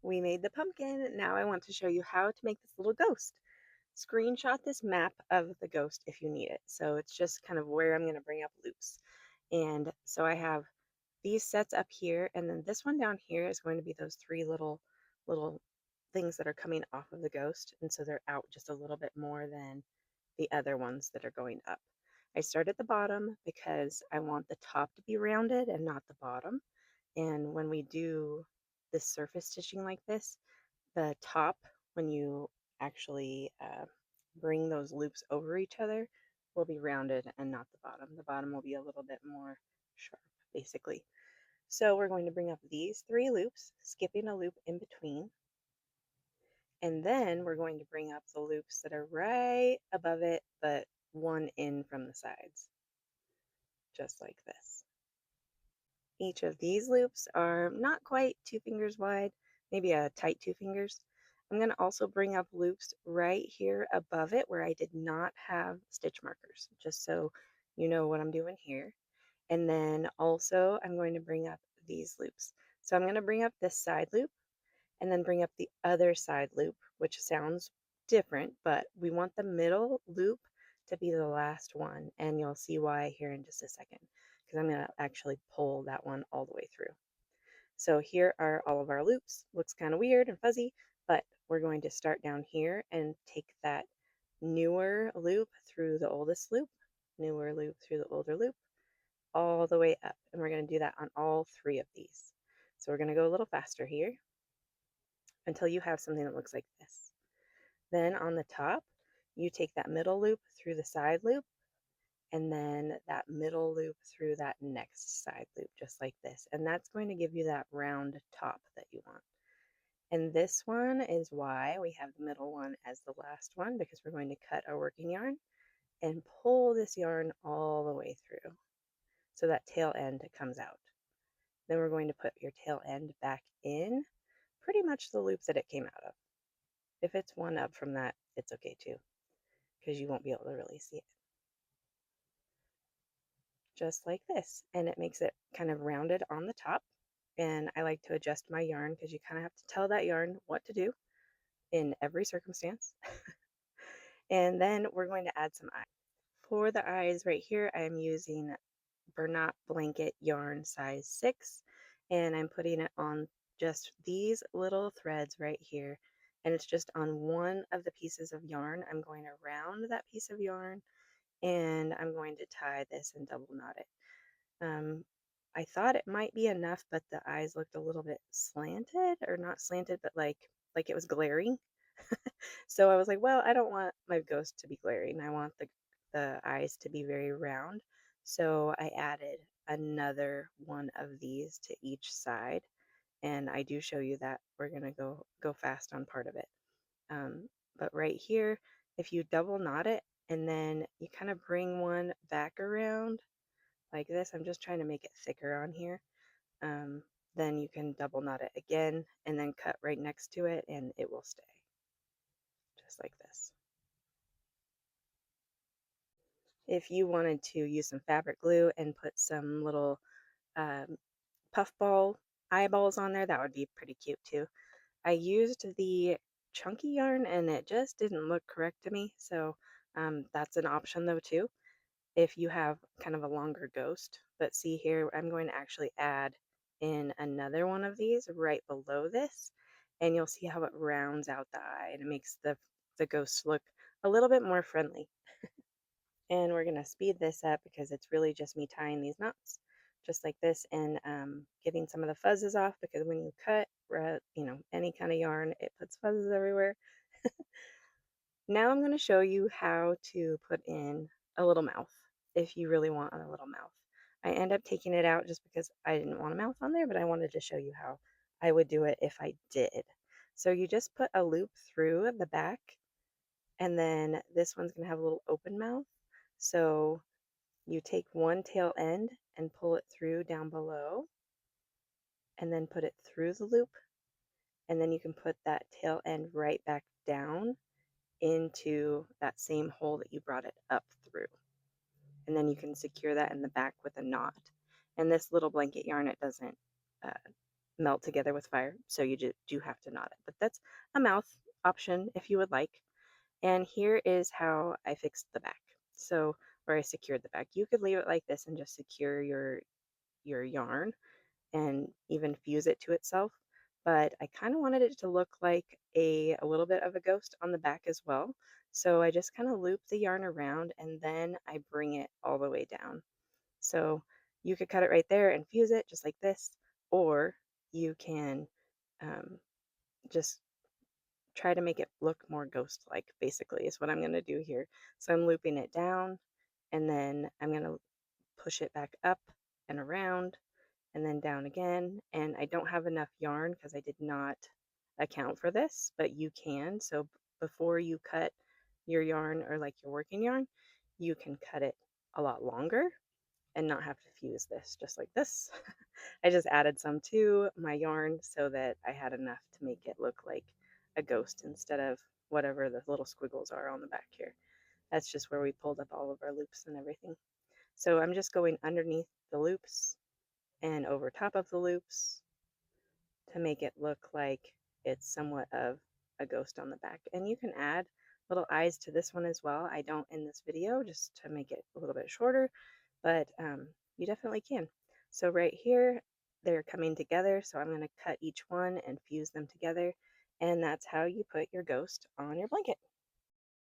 we made the pumpkin. Now I want to show you how to make this little ghost. Screenshot this map of the ghost if you need it. So it's just kind of where I'm going to bring up loops. And so I have these sets up here, and then this one down here is going to be those three little things that are coming off of the ghost. And so they're out just a little bit more than the other ones that are going up. I start at the bottom because I want the top to be rounded and not the bottom. And when we do this surface stitching like this, the top, when you actually bring those loops over each other, will be rounded and not the bottom. The bottom will be a little bit more sharp, basically. So we're going to bring up these three loops, skipping a loop in between. And then we're going to bring up the loops that are right above it, but one in from the sides, just like this. Each of these loops are not quite 2 fingers wide, maybe a tight 2 fingers. I'm going to also bring up loops right here above it where I did not have stitch markers, just so you know what I'm doing here. And then also I'm going to bring up these loops. So I'm going to bring up this side loop and then bring up the other side loop, which sounds different, but we want the middle loop to be the last one. And you'll see why here in just a second, because I'm going to actually pull that one all the way through. So here are all of our loops. Looks kind of weird and fuzzy, but we're going to start down here and take that newer loop through the oldest loop, newer loop through the older loop, all the way up. And we're going to do that on all three of these. So we're going to go a little faster here until you have something that looks like this. Then on the top, you take that middle loop through the side loop, and then that middle loop through that next side loop, just like this. And that's going to give you that round top that you want. And this one is why we have the middle one as the last one, because we're going to cut our working yarn and pull this yarn all the way through so that tail end comes out. Then we're going to put your tail end back in pretty much the loop that it came out of. If it's one up from that, it's okay too, because you won't be able to really see it. Just like this. And it makes it kind of rounded on the top. And I like to adjust my yarn because you kind of have to tell that yarn what to do in every circumstance. And then we're going to add some eyes. For the eyes right here, I'm using Bernat blanket yarn size 6, and I'm putting it on just these little threads right here. And it's just on one of the pieces of yarn. I'm going to round that piece of yarn, and I'm going to tie this and double knot it. I thought it might be enough, but the eyes looked a little bit slanted, or not slanted, but like it was glaring. So I was like, well, I don't want my ghost to be glaring. I want the eyes to be very round. So I added another one of these to each side. And I do show you that we're gonna go fast on part of it. But right here, if you double knot it and then you kind of bring one back around like this, I'm just trying to make it thicker on here. Um, then you can double knot it again and then cut right next to it and it will stay just like this. If you wanted to use some fabric glue and put some little um, puffball eyeballs on there, that would be pretty cute too. I used the chunky yarn and it just didn't look correct to me, so that's an option though too if you have kind of a longer ghost. But see here, I'm going to actually add in another one of these right below this, and you'll see how it rounds out the eye and it makes the ghost look a little bit more friendly. And we're going to speed this up because it's really just me tying these knots just like this and getting some of the fuzzes off, because when you cut any kind of yarn, it puts fuzzes everywhere. Now I'm going to show you how to put in a little mouth if you really want a little mouth. I end up taking it out just because I didn't want a mouth on there, but I wanted to show you how I would do it if I did. So you just put a loop through the back, and then this one's going to have a little open mouth. So you take one tail end and pull it through down below, and then put it through the loop, and then you can put that tail end right back down into that same hole that you brought it up through. And then you can secure that in the back with a knot. And this little blanket yarn, it doesn't melt together with fire, so you do have to knot it. But that's a mouth option if you would like. And here is how I fixed the back. So where I secured the back, you could leave it like this and just secure your yarn and even fuse it to itself. But I kind of wanted it to look like a little bit of a ghost on the back as well. So I just kind of loop the yarn around and then I bring it all the way down. So you could cut it right there and fuse it just like this, or you can um, just try to make it look more ghost like, basically, is what I'm going to do here. So I'm looping it down and then I'm going to push it back up and around and then down again. And I don't have enough yarn because I did not account for this, but you can. So before you cut your yarn or like your working yarn, you can cut it a lot longer and not have to fuse this just like this. I just added some to my yarn so that I had enough to make it look like a ghost instead of whatever the little squiggles are on the back here. That's just where we pulled up all of our loops and everything. So I'm just going underneath the loops and over top of the loops to make it look like it's somewhat of a ghost on the back. And you can add little eyes to this one as well. I don't in this video just to make it a little bit shorter, but you definitely can. So right here, they're coming together. So I'm going to cut each one and fuse them together. And that's how you put your ghost on your blanket.